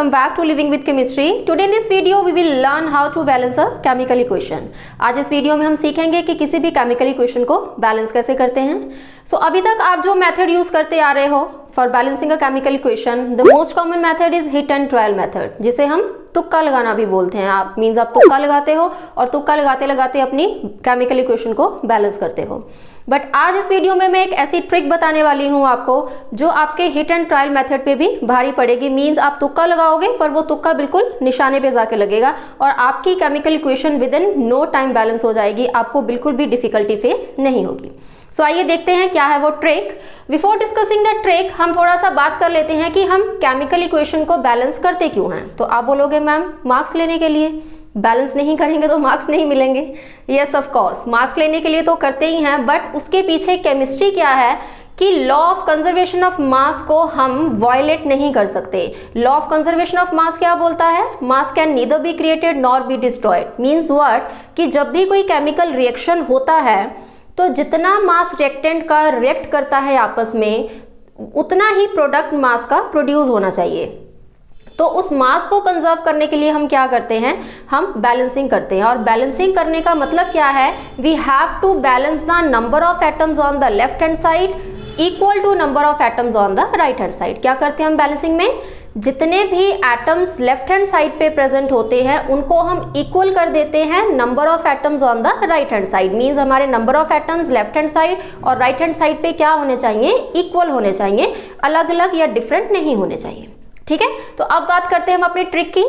welcome back to Living with Chemistry. Today in this video we will learn how to balance a chemical equation. आज इस video में हम सीखेंगे कि किसी भी केमिकल इक्वेशन को बैलेंस कैसे करते हैं. अभी तक आप जो मेथड यूज करते आ रहे हो for balancing a chemical equation, the most common method is hit and trial method, जिसे हम तुक्का लगाना भी बोलते हैं. आप तुक्का लगाते हो और तुक्का लगाते लगाते अपनी केमिकल इक्वेशन को बैलेंस करते हो. बट आज इस वीडियो में मैं एक ऐसी ट्रिक बताने वाली हूं आपको जो आपके हिट एंड ट्रायल मेथड पे भी भारी पड़ेगी. मींस आप तुक्का लगाओगे पर वो तुक्का बिल्कुल निशाने पे जाके लगेगा और आपकी chemical equation with in no time balance हो जाएगी. आपको बिल्कुल भी डिफिकल्टी फेस नहीं होगी. सो आइए देखते हैं क्या है वो trick. Before discussing the trick हम थोड़ा सा बात कर लेते हैं कि हम केमिकल इक्वेशन को बैलेंस करते क्यों हैं. तो आप बोलोगे मैम मार्क्स लेने के लिए, बैलेंस नहीं करेंगे तो मार्क्स नहीं मिलेंगे. यस ऑफ कोर्स, मार्क्स लेने के लिए तो करते ही हैं, बट उसके पीछे केमिस्ट्री क्या है कि law of conservation of mass को हम वायलेट नहीं कर सकते. Law of conservation of mass क्या बोलता है? मास can neither be created nor be destroyed. Means what कि जब भी कोई केमिकल रिएक्शन होता है तो जितना मास रिएक्टेंट का रिएक्ट करता है आपस में उतना ही प्रोडक्ट मास का प्रोड्यूस होना चाहिए. तो उस मास को कंजर्व करने के लिए हम क्या करते हैं? हम बैलेंसिंग करते हैं. और बैलेंसिंग करने का मतलब क्या है? We have to balance the number of atoms on the left hand side equal to number of atoms on the right hand side. क्या करते हैं हम बैलेंसिंग में? जितने भी एटम्स लेफ्ट हैंड साइड पे प्रेजेंट होते हैं उनको हम इक्वल कर देते हैं number of atoms on the right hand side. Means हमारे number of atoms left hand side और राइट हैंड साइड पे क्या होने चाहिए? इक्वल होने चाहिए, अलग अलग या डिफरेंट नहीं होने चाहिए. ठीक है, तो अब बात करते हैं हम अपनी ट्रिक की.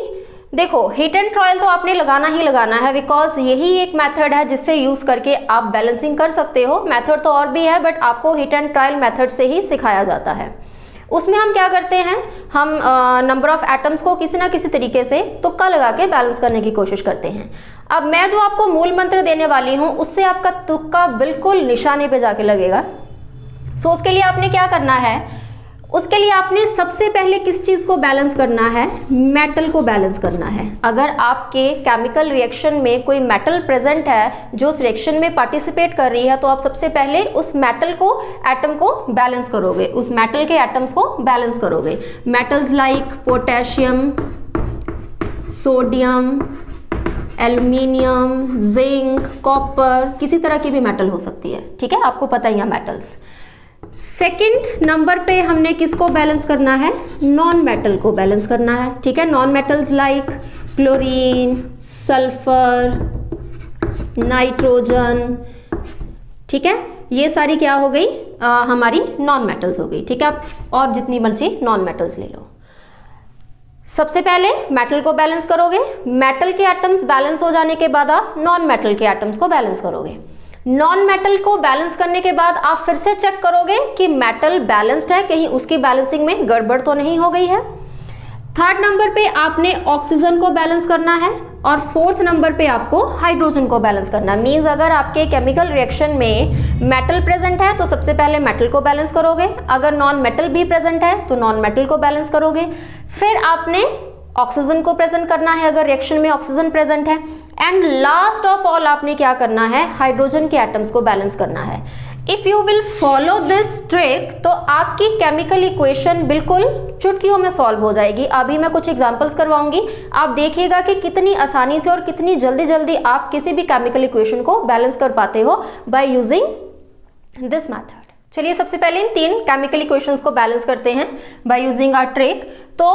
देखो, हिट एंड ट्रायल तो आपने लगाना ही लगाना है बिकॉज यही एक मेथड है जिससे यूज करके आप बैलेंसिंग कर सकते हो. मेथड तो और भी है बट आपको हिट एंड ट्रायल मेथड से ही सिखाया जाता है. उसमें हम क्या करते हैं? हम नंबर ऑफ एटम्स को किसी ना किसी तरीके से तुक्का लगा के बैलेंस करने की कोशिश करते हैं. अब मैं जो आपको मूल मंत्र देने वाली हूं उससे आपका तुक्का बिल्कुल निशाने पे जाके लगेगा. सो उसके लिए आपने क्या करना है? उसके लिए आपने सबसे पहले किस चीज़ को बैलेंस करना है? मेटल को बैलेंस करना है. अगर आपके केमिकल रिएक्शन में कोई मेटल प्रेजेंट है जो उस रिएक्शन में पार्टिसिपेट कर रही है तो आप सबसे पहले उस मेटल को, एटम को बैलेंस करोगे. उस मेटल के एटम्स को बैलेंस करोगे. Metals like potassium, sodium, aluminium, zinc, copper, किसी तरह की भी मेटल हो सकती है. ठीक है, आपको पता ही है मेटल्स. सेकेंड नंबर पे हमने किसको बैलेंस करना है? नॉन मेटल को बैलेंस करना है. ठीक है, non metals like chlorine, sulphur, nitrogen. ठीक है, ये सारी क्या हो गई? हमारी नॉन मेटल्स हो गई. ठीक है, आप और जितनी मर्जी नॉन मेटल्स ले लो. सबसे पहले मेटल को बैलेंस करोगे. मेटल के एटम्स बैलेंस हो जाने के बाद आप नॉन मेटल के एटम्स को बैलेंस करोगे. नॉन मेटल को बैलेंस करने के बाद आप फिर से चेक करोगे कि मेटल बैलेंस्ड है, कहीं उसकी बैलेंसिंग में गड़बड़ तो नहीं हो गई है. थर्ड नंबर पे आपने ऑक्सीजन को बैलेंस करना है और फोर्थ नंबर पे आपको हाइड्रोजन को बैलेंस करना है. मींस अगर आपके केमिकल रिएक्शन में मेटल प्रेजेंट है तो सबसे पहले मेटल को बैलेंस करोगे. अगर नॉन मेटल भी प्रेजेंट है तो नॉन मेटल को बैलेंस करोगे. फिर आपने ऑक्सीजन को प्रेजेंट करना है अगर रिएक्शन में ऑक्सीजन प्रेजेंट है. एंड लास्ट ऑफ ऑल आपने क्या करना है? हाइड्रोजन के एटम्स को बैलेंस करना है. If you will follow this trick तो आपकी केमिकल इक्वेशन बिल्कुल चुटकियों में सॉल्व हो जाएगी. अभी मैं कुछ एग्जांपल्स करवाऊंगी, आप देखिएगा कि कितनी आसानी से और कितनी जल्दी जल्दी आप किसी भी केमिकल इक्वेशन को बैलेंस कर पाते हो बाय यूजिंग दिस मेथड. चलिए सबसे पहले इन तीन केमिकल इक्वेशंस को बैलेंस करते हैं बाय यूजिंग आवर ट्रिक. तो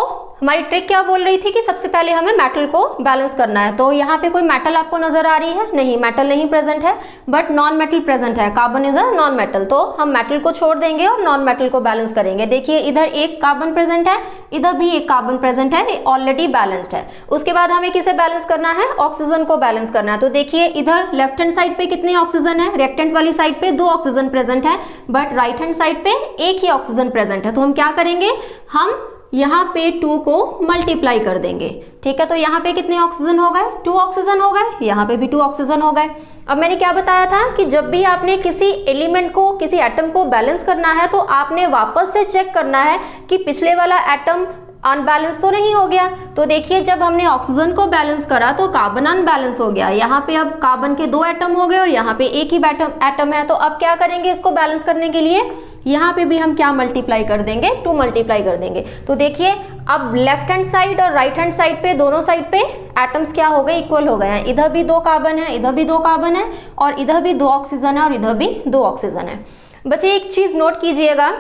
हमारी ट्रिक क्या बोल रही थी कि सबसे पहले हमें मेटल को बैलेंस करना है. तो यहाँ पे कोई मेटल आपको नजर आ रही है? नहीं, मेटल नहीं प्रेजेंट है बट नॉन मेटल प्रेजेंट है. Carbon is a non metal. तो हम मेटल को छोड़ देंगे और नॉन मेटल को बैलेंस करेंगे. देखिए इधर एक कार्बन प्रेजेंट है, इधर भी एक कार्बन प्रेजेंट है, ऑलरेडी बैलेंस्ड है. उसके बाद हमें किसे बैलेंस करना है? ऑक्सीजन को बैलेंस करना है. तो देखिए इधर लेफ्ट हैंड साइड पे कितने ऑक्सीजन है? रिएक्टेंट वाली साइड पे 2 ऑक्सीजन प्रेजेंट है बट राइट हैंड साइड पे एक ही ऑक्सीजन प्रेजेंट है. तो हम क्या करेंगे? हम यहाँ पे 2 को मल्टीप्लाई कर देंगे. ठीक है, तो यहाँ पे कितने ऑक्सीजन हो गए? 2 ऑक्सीजन हो गए. यहाँ पे भी 2 ऑक्सीजन हो गए. अब मैंने क्या बताया था कि जब भी आपने किसी एलिमेंट को, किसी एटम को बैलेंस करना है तो आपने वापस से चेक करना है कि पिछले वाला एटम अनबैलेंस तो नहीं हो गया. तो देखिए जब हमने ऑक्सीजन को बैलेंस करा तो कार्बन अनबैलेंस हो गया. यहाँ पे अब कार्बन के 2 एटम हो गए और यहाँ पे एक ही एटम है. तो अब क्या करेंगे इसको बैलेंस करने के लिए? यहाँ पे भी हम क्या मल्टीप्लाई कर देंगे? 2 मल्टीप्लाई कर देंगे. तो देखिए अब लेफ्ट हैंड साइड और राइट हैंड साइड पे, दोनों साइड पे एटम्स क्या हो गए, इक्वल हो गए हैं। इधर भी 2 कार्बन है, इधर भी 2 कार्बन है, और इधर भी 2 ऑक्सीजन है, और इधर भी 2 ऑक्सीजन है। बच्चे एक चीज नोट कीजिएगा,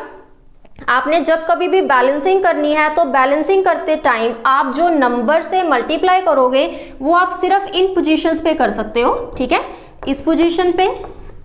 आपने जब कभी भी बैलेंसिंग करनी है तो बैलेंसिंग करते टाइम आप जो नंबर से मल्टीप्लाई करोगे वो आप सिर्फ इन पोजीशंस पे कर सकते हो, ठीक है। इस पोजीशन पे,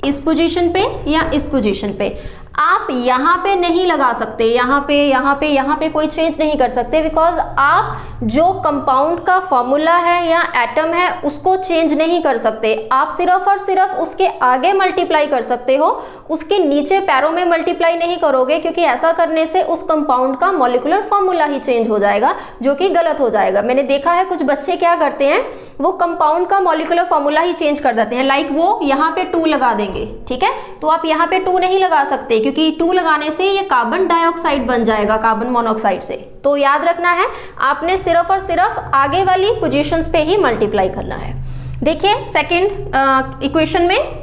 इस पोजीशन पे या इस पोजीशन पे, आप यहाँ पे नहीं लगा सकते, यहाँ पे, यहाँ पे, यहाँ पे कोई चेंज नहीं कर सकते, बिकॉज आप जो कंपाउंड का फॉर्मूला है या एटम है उसको चेंज नहीं कर सकते। आप सिर्फ और सिर्फ उसके आगे मल्टीप्लाई कर सकते हो, उसके नीचे पैरों में मल्टीप्लाई नहीं करोगे, क्योंकि ऐसा करने से उस कंपाउंड का मॉलिक्यूलर फॉर्मूला ही चेंज हो जाएगा, जो कि गलत हो जाएगा। मैंने देखा है कुछ बच्चे क्या करते हैं, वो कंपाउंड का मॉलिक्यूलर फॉर्मूला ही चेंज कर देते हैं। लाइक वो यहाँ पे 2 लगा देंगे, ठीक है, तो आप यहाँ पे 2 नहीं लगा सकते, क्योंकि 2 लगाने से ये कार्बन डाइऑक्साइड बन जाएगा कार्बन मोनोऑक्साइड से। तो याद रखना है, आपने सिर्फ और सिर्फ आगे वाली पोजीशंस पे ही मल्टीप्लाई करना है। देखिए सेकंड इक्वेशन में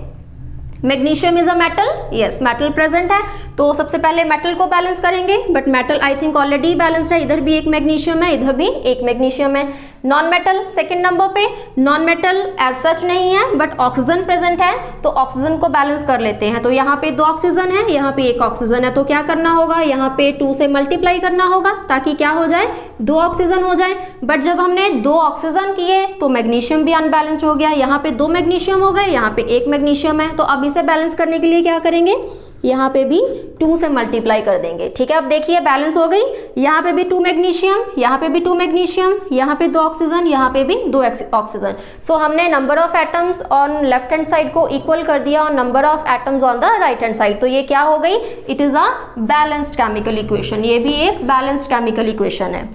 magnesium is a metal, yes metal present है, तो सबसे पहले मेटल को बैलेंस करेंगे, but metal I think already balanced है। इधर भी एक मैग्नीशियम है, इधर भी एक मैग्नीशियम है। नॉन मेटल सेकंड नंबर पे, नॉन मेटल एज सच नहीं है, बट ऑक्सीजन प्रेजेंट है, तो ऑक्सीजन को बैलेंस कर लेते हैं। तो यहाँ पे 2 ऑक्सीजन है, यहाँ पे 1 ऑक्सीजन है, तो क्या करना होगा, यहाँ पे 2 से मल्टीप्लाई करना होगा ताकि क्या हो जाए, 2 ऑक्सीजन हो जाए। बट जब हमने 2 ऑक्सीजन किए तो मैग्नीशियम भी अनबैलेंस्ड हो गया, यहाँ पे 2 मैग्नीशियम हो गए, यहाँ पे 1 मैग्नीशियम है। तो अब इसे बैलेंस करने के लिए क्या करेंगे, यहाँ पे भी 2 से मल्टीप्लाई कर देंगे, ठीक है। अब देखिए बैलेंस हो गई, यहाँ पे भी 2 मैग्नीशियम, यहाँ पे भी 2 मैग्नीशियम, यहाँ पे 2 ऑक्सीजन, यहाँ पे भी 2 ऑक्सीजन। सो हमने number of atoms on left hand side को इक्वल कर दिया और number of atoms on the right hand side. तो ये क्या हो गई, it is a balanced chemical equation, ये भी एक बैलेंस्ड केमिकल इक्वेशन है।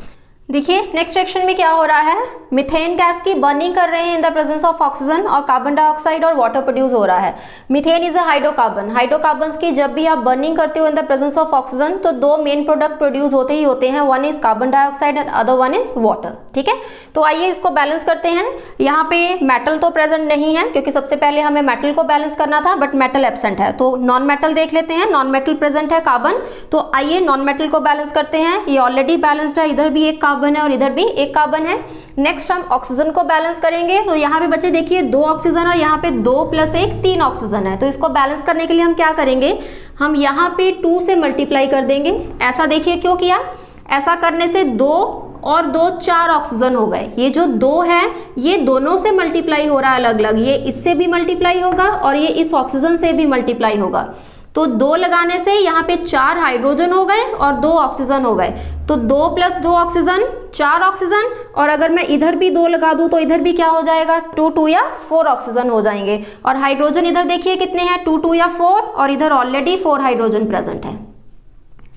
देखिए नेक्स्ट सेक्शन में क्या हो रहा है, मिथेन गैस की बर्निंग कर रहे हैं in the presence of oxygen, और कार्बन डाइऑक्साइड और वाटर प्रोड्यूस हो रहा है। Methane is a hydrocarbon, hydrocarbons की जब भी आप बर्निंग करते हो in the presence of oxygen तो 2 मेन प्रोडक्ट प्रोड्यूस होते ही होते हैं, one is carbon dioxide and other one is water, ठीक है। तो आइए इसको बैलेंस करते हैं। यहाँ पे मेटल तो प्रेजेंट नहीं है, क्योंकि सबसे पहले हमें मेटल को बैलेंस करना था, बट मेटल एब्सेंट है, तो नॉन मेटल देख लेते हैं। नॉन मेटल प्रेजेंट है कार्बन, तो आइए नॉन मेटल को बैलेंस करते हैं। ये ऑलरेडी बैलेंस्ड है, इधर भी 1 कार्बन है और इधर भी 1 कार्बन है। नेक्स्ट हम ऑक्सीजन को बैलेंस करेंगे, तो यहाँ पे बच्चे देखिए 2 ऑक्सीजन और यहाँ पे 2 + 1 3 ऑक्सीजन है। तो इसको बैलेंस करने के लिए हम क्या करेंगे, हम यहाँ पे 2 से मल्टीप्लाई कर देंगे। ऐसा देखिए क्यों किया, ऐसा करने से 2 और 2 4 ऑक्सीजन हो गए। ये जो 2 है ये दोनों से मल्टीप्लाई हो रहा है अलग अलग, ये इससे भी मल्टीप्लाई होगा और ये इस ऑक्सीजन से भी मल्टीप्लाई होगा। तो 2 लगाने से यहाँ पे 4 हाइड्रोजन हो गए और 2 ऑक्सीजन हो गए। तो 2 + 2 ऑक्सीजन 4 ऑक्सीजन, और अगर मैं इधर भी 2 लगा दूं तो इधर भी क्या हो जाएगा, 2 2 या 4 ऑक्सीजन हो जाएंगे। और हाइड्रोजन इधर देखिए कितने हैं, 2 2 या 4, और इधर ऑलरेडी 4 हाइड्रोजन प्रेजेंट है।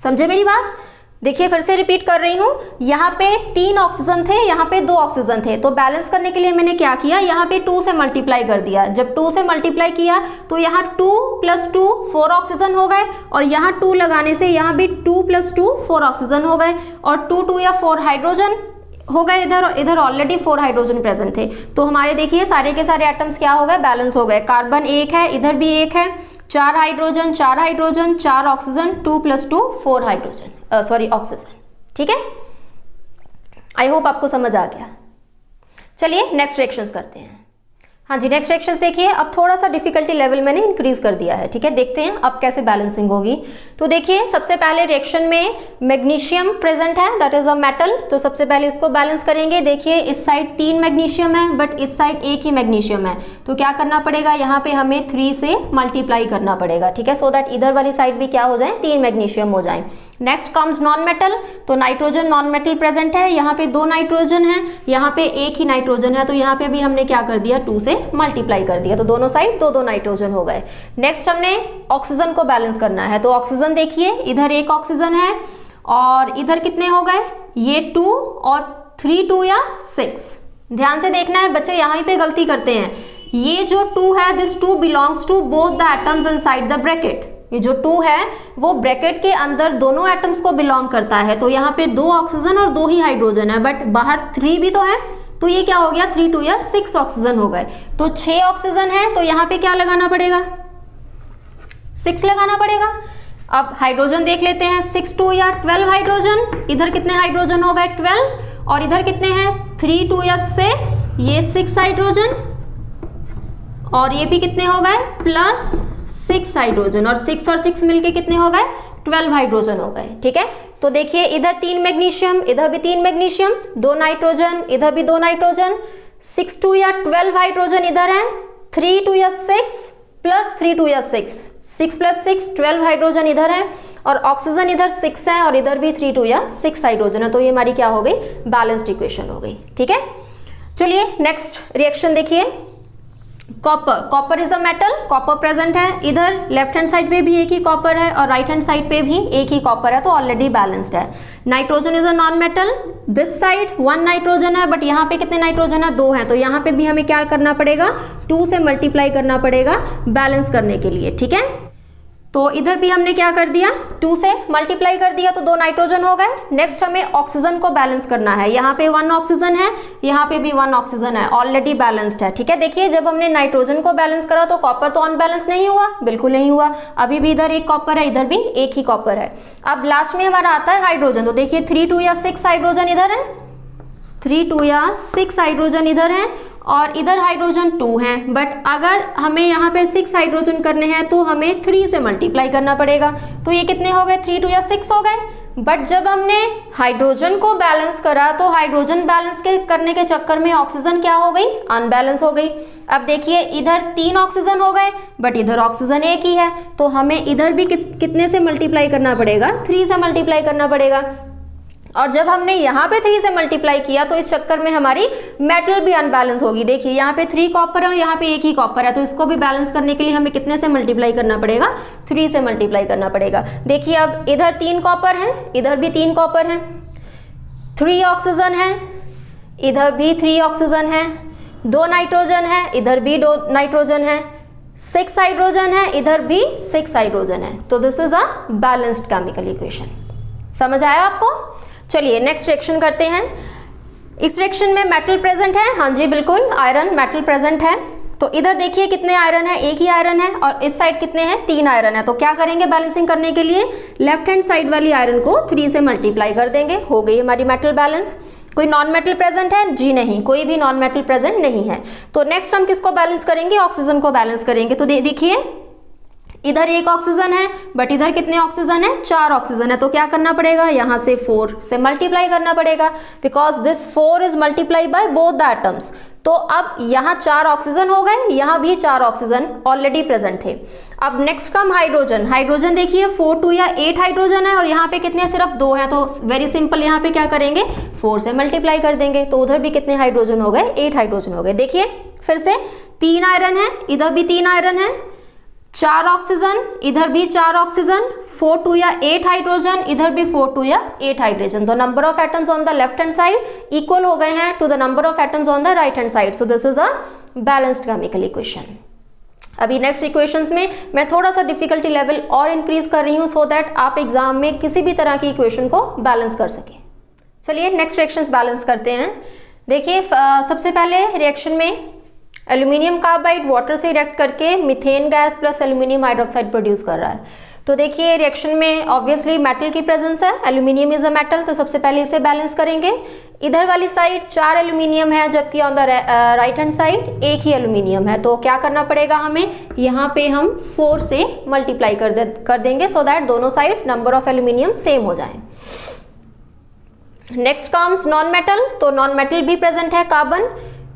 समझे मेरी बात? देखिए फिर से रिपीट कर रही हूँ, यहाँ पे 3 ऑक्सीजन थे, यहाँ पे 2 ऑक्सीजन थे, तो बैलेंस करने के लिए मैंने क्या किया, यहाँ पे 2 से मल्टीप्लाई कर दिया। जब 2 से मल्टीप्लाई किया तो यहाँ 2 + 2 4 ऑक्सीजन हो गए, और यहाँ 2 लगाने से यहाँ भी 2 + 2 4 ऑक्सीजन हो गए, और 2 2 या 4 हाइड्रोजन हो गए इधर, और इधर ऑलरेडी 4 हाइड्रोजन प्रेजेंट थे। तो हमारे देखिए सारे के सारे एटम्स क्या हो गए, बैलेंस हो गए। कार्बन 1 है, इधर भी 1 है, 4 hydrogen 4 hydrogen 4 oxygen, 2 + 2 4 hydrogen oxygen, ठीक है। आई होप आपको समझ आ गया। चलिए नेक्स्ट रिएक्शंस करते हैं। हाँ जी, नेक्स्ट रिएक्शंस देखिए, अब थोड़ा सा डिफिकल्टी लेवल मैंने इंक्रीज कर दिया है, ठीक है। देखते हैं अब कैसे बैलेंसिंग होगी। तो देखिए सबसे पहले रिएक्शन में मैग्नीशियम प्रेजेंट है, दैट इज अ मेटल, तो सबसे पहले इसको बैलेंस करेंगे। देखिए इस साइड 3 मैग्नीशियम है, बट इस साइड 1 ही मैग्नीशियम है, तो क्या करना पड़ेगा, यहाँ पे हमें 3 से मल्टीप्लाई करना पड़ेगा, ठीक है, सो दैट इधर वाली साइड भी क्या हो जाए, 3 मैग्नीशियम हो जाए। नेक्स्ट कम्स नॉन मेटल, तो नाइट्रोजन नॉन मेटल प्रेजेंट है, यहाँ पे 2 नाइट्रोजन है, यहाँ पे 1 ही नाइट्रोजन है, तो यहाँ पे भी हमने क्या कर दिया, 2 से मल्टीप्लाई कर दिया, तो दोनों साइड 2 2 नाइट्रोजन हो गए। नेक्स्ट हमने ऑक्सीजन को बैलेंस करना है, तो ऑक्सीजन देखिए इधर 1 ऑक्सीजन है और इधर कितने हो गए, ये 2 और 3 2 या 6। ध्यान से देखना है बच्चे, यहाँ पे गलती करते हैं। ये जो 2 है, this 2 belongs to both the atoms inside the bracket. ये जो 2 है वो ब्रैकेट के अंदर दोनों एटम्स को बिलोंग करता है, तो यहाँ पे 2 ऑक्सीजन और 2 ही हाइड्रोजन है, बट बाहर 3 भी तो है, तो ये क्या हो गया, 3 2 या 6 ऑक्सीजन हो गए। तो 6 ऑक्सीजन है, तो यहाँ पे क्या लगाना पड़ेगा, 6 लगाना पड़ेगा। अब हाइड्रोजन देख लेते हैं, 6 2 या 12 हाइड्रोजन। इधर कितने हाइड्रोजन हो गए 12, और इधर कितने हैं 3 2 या 6, ये 6 हाइड्रोजन, और ये भी कितने हो गए प्लस 6 हाइड्रोजन, और 6 और 6 मिलके कितने हो गए 12 हाइड्रोजन हो गए। ठीक है, तो देखिए इधर 3 मैग्नीशियम, इधर भी 3 मैग्नीशियम, 2 नाइट्रोजन, इधर भी 2 नाइट्रोजन, 6 2 या 12 हाइड्रोजन इधर है, 3 2 या 6 प्लस 3 2 या 6, 6 प्लस 6 12 हाइड्रोजन इधर है, और ऑक्सीजन इधर 6 है और इधर भी 3 2 या 6 हाइड्रोजन है। तो ये हमारी क्या हो गई बैलेंस्ड इक्वेशन हो गई। ठीक है, चलिए नेक्स्ट रिएक्शन देखिए। Copper, copper is a metal, copper present है, इधर लेफ्ट हैंड साइड पे भी एक ही कॉपर है और राइट हैंड साइड पे भी एक ही कॉपर है, तो ऑलरेडी बैलेंस्ड है। Nitrogen is a non metal, this side 1 nitrogen है, बट यहाँ पे कितने नाइट्रोजन है 2 है, तो यहाँ पे भी हमें क्या करना पड़ेगा 2 से मल्टीप्लाई करना पड़ेगा बैलेंस करने के लिए। ठीक है, तो इधर भी हमने क्या कर दिया 2 से मल्टीप्लाई कर दिया, तो 2 नाइट्रोजन हो गए। नेक्स्ट हमें ऑक्सीजन को बैलेंस करना है, यहाँ पे 1 ऑक्सीजन है, यहाँ पे भी 1 ऑक्सीजन है, ऑलरेडी बैलेंस्ड है। ठीक है, देखिए जब हमने नाइट्रोजन को बैलेंस करा तो कॉपर तो अनबैलेंस नहीं हुआ, बिल्कुल नहीं हुआ, अभी भी इधर एक कॉपर है, इधर भी एक ही कॉपर है। अब लास्ट में हमारा आता है हाइड्रोजन, तो देखिए 3 2 या 6 हाइड्रोजन इधर है, 3 2 या 6 हाइड्रोजन इधर है, और इधर हाइड्रोजन 2 है, बट अगर हमें यहाँ पे 6 हाइड्रोजन करने हैं तो हमें 3 से मल्टीप्लाई करना पड़ेगा, तो ये कितने हो गए 3 2 या 6 हो गए। बट जब हमने हाइड्रोजन को बैलेंस करा तो हाइड्रोजन बैलेंस करने के चक्कर में ऑक्सीजन क्या हो गई अनबैलेंस हो गई। अब देखिए इधर 3 ऑक्सीजन हो गए, बट इधर ऑक्सीजन एक ही है, तो हमें इधर भी कितने से मल्टीप्लाई करना पड़ेगा 3 से मल्टीप्लाई करना पड़ेगा। और जब हमने यहाँ पे 3 से मल्टीप्लाई किया तो इस चक्कर में हमारी मेटल भी अनबैलेंस होगी। देखिए यहाँ पे 3 कॉपर है और यहाँ पे एक ही कॉपर है, तो इसको भी बैलेंस करने के लिए हमें कितने से मल्टीप्लाई करना पड़ेगा 3 से मल्टीप्लाई करना पड़ेगा। देखिए अब इधर 3 कॉपर है, इधर भी 3 कॉपर है, 3 ऑक्सीजन है, इधर भी 3 ऑक्सीजन है, 2 नाइट्रोजन है, इधर भी 2 नाइट्रोजन है, 6 हाइड्रोजन है, इधर भी 6 हाइड्रोजन है। तो this is a balanced chemical equation. समझ आया आपको? चलिए नेक्स्ट रिएक्शन करते हैं। इस रिएक्शन में मेटल प्रेजेंट है, हाँ जी बिल्कुल आयरन मेटल प्रेजेंट है। तो इधर देखिए कितने आयरन है, एक ही आयरन है, और इस साइड कितने हैं 3 आयरन है। तो क्या करेंगे बैलेंसिंग करने के लिए लेफ्ट हैंड साइड वाली आयरन को 3 से मल्टीप्लाई कर देंगे, हो गई हमारी मेटल बैलेंस। कोई नॉन मेटल प्रेजेंट है? जी नहीं, कोई भी नॉन मेटल प्रेजेंट नहीं है। तो नेक्स्ट हम किसको बैलेंस करेंगे, ऑक्सीजन को बैलेंस करेंगे। तो देखिए इधर 1 ऑक्सीजन है, बट इधर कितने ऑक्सीजन है 4 ऑक्सीजन है, तो क्या करना पड़ेगा यहाँ से 4 से मल्टीप्लाई करना पड़ेगा, because this 4 is multiply by both the atoms. तो अब यहाँ 4 ऑक्सीजन हो गए, यहाँ भी 4 ऑक्सीजन ऑलरेडी प्रेजेंट थे। अब नेक्स्ट कम हाइड्रोजन। हाइड्रोजन देखिए 4 2 या 8 हाइड्रोजन है, और यहाँ पे कितने सिर्फ 2 हैं, तो वेरी सिंपल यहाँ पे क्या करेंगे 4 से मल्टीप्लाई कर देंगे, तो उधर भी कितने हाइड्रोजन हो गए 8 हाइड्रोजन हो गए। देखिए फिर से 3 आयरन है, इधर भी 3 आयरन है, 4 ऑक्सीजन, इधर भी 4 ऑक्सीजन, 4 2 या 8 हाइड्रोजन, इधर भी 4 2 या 8 हाइड्रोजन। तो number of atoms on the left hand side equal हो गए हैं to the number of atoms on the right hand side. So this is a balanced chemical equation. अभी नेक्स्ट इक्वेशंस में मैं थोड़ा सा डिफिकल्टी लेवल और इंक्रीज कर रही हूँ, सो दैट आप एग्जाम में किसी भी तरह की इक्वेशन को बैलेंस कर सकें। चलिए नेक्स्ट रिएक्शंस बैलेंस करते हैं। देखिए सबसे पहले रिएक्शन में एल्यूमिनियम कार्बाइड वाटर से रिएक्ट करके methane gas plus aluminium hydroxide produce कर रहा है। तो देखिए रिएक्शन में ऑब्वियसली मेटल की प्रेजेंस है, एल्यूमिनियम इज अ मेटल, तो सबसे पहले इसे बैलेंस करेंगे। इधर वाली साइड 4 एल्यूमिनियम है, जबकि on the right hand side एक ही एल्यूमिनियम है। तो क्या करना पड़ेगा हमें, यहाँ पे हम 4 से मल्टीप्लाई कर देंगे, सो दैट दोनों side number of aluminium same हो जाए। Next comes non metal. तो नॉन मेटल भी प्रेजेंट है कार्बन।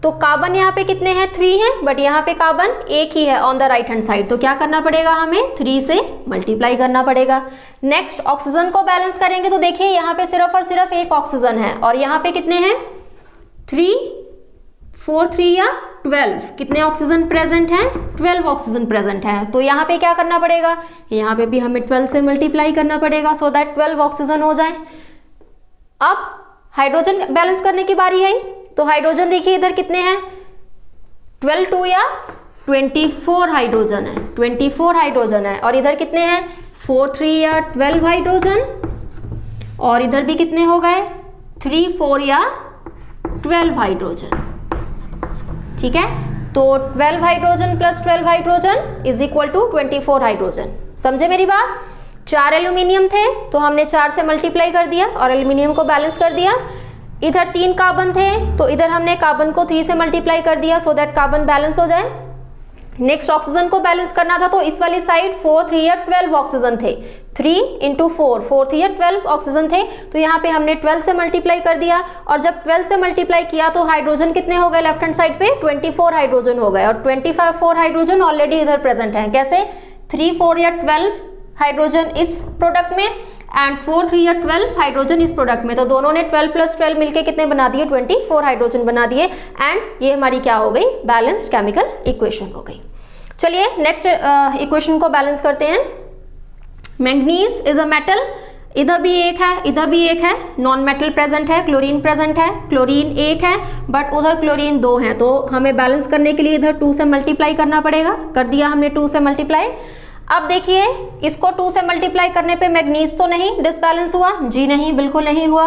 तो कार्बन यहाँ पे कितने हैं 3 हैं, बट यहाँ पे कार्बन एक ही है on the right hand side, तो क्या करना पड़ेगा हमें 3 से मल्टीप्लाई करना पड़ेगा। नेक्स्ट ऑक्सीजन को बैलेंस करेंगे। तो देखिए यहाँ पे सिर्फ और सिर्फ 1 ऑक्सीजन है, और यहाँ पे कितने हैं 3 4 3 या 12, कितने ऑक्सीजन प्रेजेंट हैं 12 ऑक्सीजन प्रेजेंट हैं। तो यहाँ पे क्या करना पड़ेगा, यहाँ पे भी हमें 12 से मल्टीप्लाई करना पड़ेगा, सो दैट 12 ऑक्सीजन हो जाए। अब हाइड्रोजन बैलेंस करने की बारी आई। तो हाइड्रोजन देखिए इधर कितने हैं 12 2 या 24 हाइड्रोजन है, 24 हाइड्रोजन है, और इधर कितने हैं 4 3 या 12 हाइड्रोजन, और इधर भी कितने हो गए 3 4 या 12 हाइड्रोजन। ठीक है, तो 12 hydrogen plus 12 hydrogen is equal to 24 hydrogen. समझे मेरी बात? 4 एल्यूमिनियम थे तो हमने 4 से मल्टीप्लाई कर दिया और एल्यूमिनियम को बैलेंस कर दिया। इधर 3 कार्बन थे तो इधर हमने कार्बन को 3 से मल्टीप्लाई कर दिया सो दैट कार्बन बैलेंस हो जाए। नेक्स्ट ऑक्सीजन को बैलेंस करना था तो इस वाली साइड 4 3 या 12 ऑक्सीजन थे, 3 × 4 4 3 या 12 ऑक्सीजन थे तो यहाँ पे हमने 12 से मल्टीप्लाई कर दिया और जब 12 से मल्टीप्लाई किया तो हाइड्रोजन कितने हो गए लेफ्ट हैंड साइड पे 24 हाइड्रोजन हो गए और 24 हाइड्रोजन ऑलरेडी इधर प्रेजेंट है। कैसे 3 4 या 12 हाइड्रोजन इस प्रोडक्ट में एंड 4 3 या 12 हाइड्रोजन इस प्रोडक्ट में, तो दोनों ने 12 + 12 मिलके कितने बना दिए 24 हाइड्रोजन बना दिए एंड ये हमारी क्या हो गई बैलेंस्ड केमिकल इक्वेशन हो गई। चलिए नेक्स्ट इक्वेशन को बैलेंस करते हैं। मैंगनीज इज अ मेटल, इधर भी एक है इधर भी एक है, नॉन मेटल प्रेजेंट है, क्लोरीन प्रेजेंट है, क्लोरीन एक है बट उधर क्लोरीन 2 है तो हमें बैलेंस करने के लिए इधर 2 से मल्टीप्लाई करना पड़ेगा। कर दिया हमने 2 से मल्टीप्लाई। अब देखिए इसको 2 से मल्टीप्लाई करने पे मैग्नीज तो नहीं डिसबैलेंस हुआ, जी नहीं, बिल्कुल नहीं हुआ।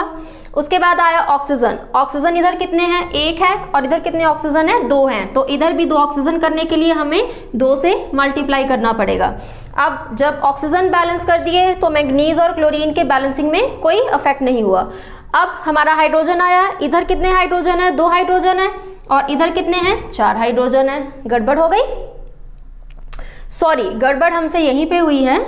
उसके बाद आया ऑक्सीजन, ऑक्सीजन इधर कितने हैं 1 है और इधर कितने ऑक्सीजन है 2 हैं तो इधर भी 2 ऑक्सीजन करने के लिए हमें 2 से मल्टीप्लाई करना पड़ेगा। अब जब ऑक्सीजन बैलेंस कर दिए तो मैग्नीज और क्लोरीन के बैलेंसिंग में कोई अफेक्ट नहीं हुआ। अब हमारा हाइड्रोजन आया, इधर कितने हाइड्रोजन है 2 हाइड्रोजन है और इधर कितने हैं 4 हाइड्रोजन है। गड़बड़ हो गई, सॉरी गड़बड़ हमसे यहीं पे हुई है,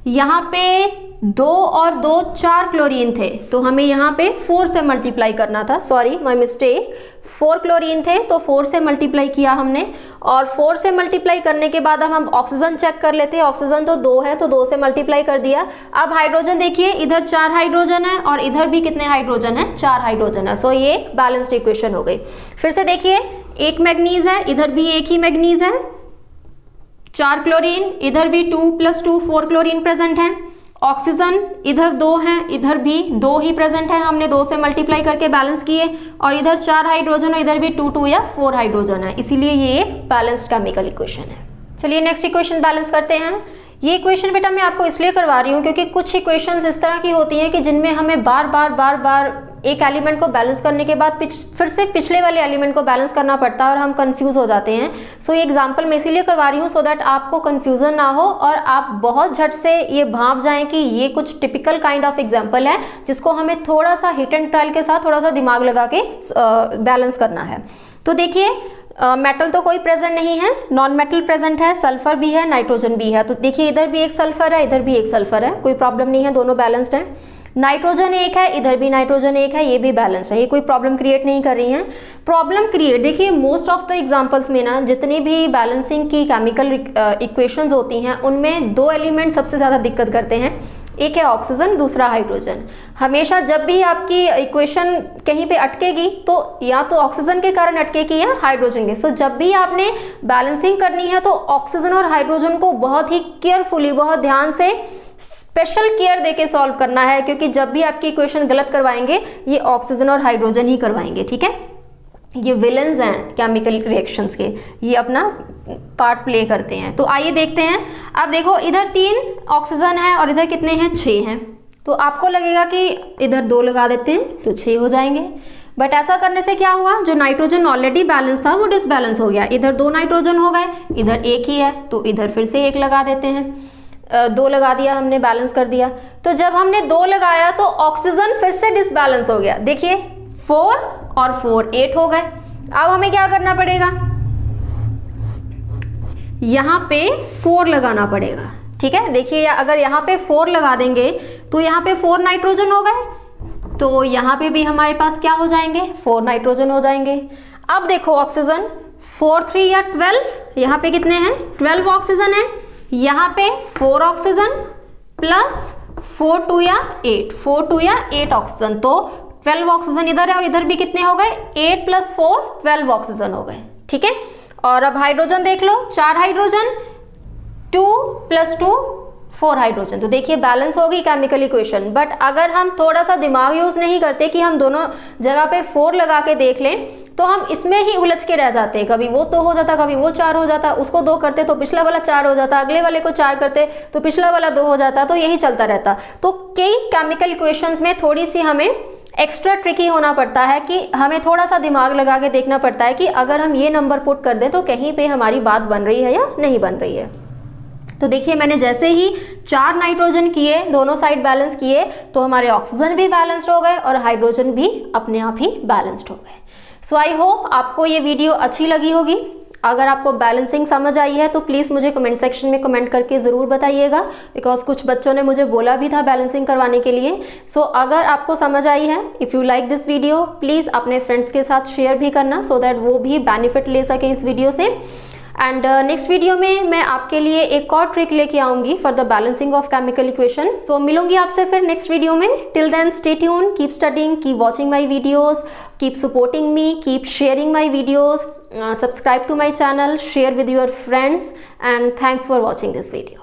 यहाँ पे 2 और 2 4 क्लोरीन थे तो हमें यहाँ पे 4 से मल्टीप्लाई करना था, सॉरी माय मिस्टेक। 4 क्लोरीन थे तो 4 से मल्टीप्लाई किया हमने और 4 से मल्टीप्लाई करने के बाद हम ऑक्सीजन चेक कर लेते हैं, ऑक्सीजन तो 2 है तो 2 से मल्टीप्लाई कर दिया। अब हाइड्रोजन देखिए इधर 4 हाइड्रोजन है और इधर भी कितने हाइड्रोजन है 4 हाइड्रोजन है, सो ये एक बैलेंस्ड इक्वेशन हो गई। फिर से देखिए एक मैग्नीज है, इधर भी एक ही मैग्नीज है, 4 क्लोरीन, इधर भी 2 + 2 4 क्लोरीन प्रेजेंट है। ऑक्सीजन इधर 2 हैं, इधर भी 2 ही प्रेजेंट है, हमने 2 से मल्टीप्लाई करके बैलेंस किए और इधर 4 हाइड्रोजन और इधर भी 2 2 या 4 हाइड्रोजन है, इसीलिए ये एक बैलेंस्ड केमिकल इक्वेशन है। चलिए नेक्स्ट इक्वेशन बैलेंस करते हैं। ये इक्वेशन बेटा मैं आपको इसलिए करवा रही हूँ क्योंकि कुछ इक्वेशंस इस तरह की होती हैं कि जिनमें हमें बार बार एक एलिमेंट को बैलेंस करने के बाद फिर से पिछले वाले एलिमेंट को बैलेंस करना पड़ता है और हम कंफ्यूज हो जाते हैं। सो ये एग्जांपल मैं इसीलिए करवा रही हूँ सो दैट आपको कंफ्यूजन ना हो और आप बहुत झट से ये भांप जाएं कि ये कुछ टिपिकल काइंड ऑफ एग्जाम्पल है जिसको हमें थोड़ा सा हिट एंड ट्रायल के साथ थोड़ा सा दिमाग लगा के बैलेंस करना है। तो देखिए मेटल तो कोई प्रेजेंट नहीं है, नॉन मेटल प्रेजेंट है, सल्फर भी है, नाइट्रोजन भी है। तो देखिए इधर भी एक सल्फर है इधर भी एक सल्फर है, कोई प्रॉब्लम नहीं है, दोनों बैलेंस्ड है। नाइट्रोजन एक है इधर भी नाइट्रोजन एक है, ये भी बैलेंस है, ये कोई प्रॉब्लम क्रिएट नहीं कर रही हैं। प्रॉब्लम क्रिएट देखिए मोस्ट ऑफ द एग्जांपल्स में ना जितनी भी बैलेंसिंग की केमिकल इक्वेशंस होती हैं उनमें 2 एलिमेंट सबसे ज़्यादा दिक्कत करते हैं, एक है ऑक्सीजन दूसरा हाइड्रोजन। हमेशा जब भी आपकी इक्वेशन कहीं पे अटकेगी तो या तो ऑक्सीजन के कारण अटकेगी या हाइड्रोजन के। सो जब भी आपने बैलेंसिंग करनी है तो ऑक्सीजन और हाइड्रोजन को बहुत ही केयरफुली बहुत ध्यान से स्पेशल केयर देके सॉल्व करना है क्योंकि जब भी आपकी इक्वेशन गलत करवाएंगे ये ऑक्सीजन और हाइड्रोजन ही करवाएंगे, ठीक है। ये विलन्स हैं केमिकल रिएक्शंस के, ये अपना पार्ट प्ले करते हैं। तो आइए देखते हैं। अब देखो इधर 3 ऑक्सीजन है और इधर कितने हैं 6 हैं, तो आपको लगेगा कि इधर 2 लगा देते हैं तो 6 हो जाएंगे, बट ऐसा करने से क्या हुआ जो नाइट्रोजन ऑलरेडी बैलेंस था वो डिसबैलेंस हो गया। इधर 2 नाइट्रोजन हो गए, इधर 1 ही है तो इधर फिर से 1 लगा देते हैं, 2 लगा दिया हमने, बैलेंस कर दिया। तो जब हमने 2 लगाया तो ऑक्सीजन फिर से डिसबैलेंस हो गया, देखिए 4 और 4 8 हो गए। अब हमें क्या करना पड़ेगा, यहाँ पे 4 लगाना पड़ेगा, ठीक है। देखिए अगर यहाँ पे 4 लगा देंगे तो यहाँ पे 4 नाइट्रोजन हो गए, तो यहाँ पे भी हमारे पास क्या हो जाएंगे 4 नाइट्रोजन हो जाएंगे। अब देखो ऑक्सीजन 4 3 या 12, यहाँ पे कितने हैं 12 ऑक्सीजन है, यहाँ पे 4 ऑक्सीजन प्लस 4 2 या 8 4 2 या 8 ऑक्सीजन, तो 12 ऑक्सीजन इधर है और इधर भी कितने हो गए 8 + 4 12 ऑक्सीजन हो गए, ठीक है। और अब हाइड्रोजन देख लो, 4 हाइड्रोजन 2 + 2 4 हाइड्रोजन, तो देखिए बैलेंस होगी केमिकल इक्वेशन। बट अगर हम थोड़ा सा दिमाग यूज नहीं करते कि हम दोनों जगह पे 4 लगा के देख लें तो हम इसमें ही उलझ के रह जाते हैं, कभी वो 2 हो जाता कभी वो 4 हो जाता, उसको 2 करते तो पिछला वाला 4 हो जाता, अगले वाले को 4 करते तो पिछला वाला 2 हो जाता, तो यही चलता रहता। तो कई केमिकल इक्वेशंस में थोड़ी सी हमें एक्स्ट्रा ट्रिकी होना पड़ता है कि हमें थोड़ा सा दिमाग लगा के देखना पड़ता है कि अगर हम ये नंबर पुट कर दें तो कहीं पे हमारी बात बन रही है या नहीं बन रही है। तो देखिए मैंने जैसे ही 4 नाइट्रोजन किए, दोनों साइड बैलेंस किए, तो हमारे ऑक्सीजन भी बैलेंस्ड हो गए और हाइड्रोजन भी अपने आप ही बैलेंस्ड हो गए। सो आई होप आपको ये वीडियो अच्छी लगी होगी। अगर आपको बैलेंसिंग समझ आई है तो प्लीज़ मुझे कमेंट सेक्शन में कमेंट करके ज़रूर बताइएगा, बिकॉज कुछ बच्चों ने मुझे बोला भी था बैलेंसिंग करवाने के लिए। सो अगर आपको समझ आई है, if you like this video, please अपने फ्रेंड्स के साथ शेयर भी करना, सो दैट वो भी बेनिफिट ले सकें इस वीडियो से। एंड नेक्स्ट वीडियो में मैं आपके लिए एक और ट्रिक लेके आऊँगी for the balancing of chemical equation. So मिलूंगी आपसे फिर नेक्स्ट वीडियो में। Till then stay tuned, keep studying, keep watching my videos, keep supporting me, keep sharing my videos, subscribe to my channel, share with your friends, and thanks for watching this video.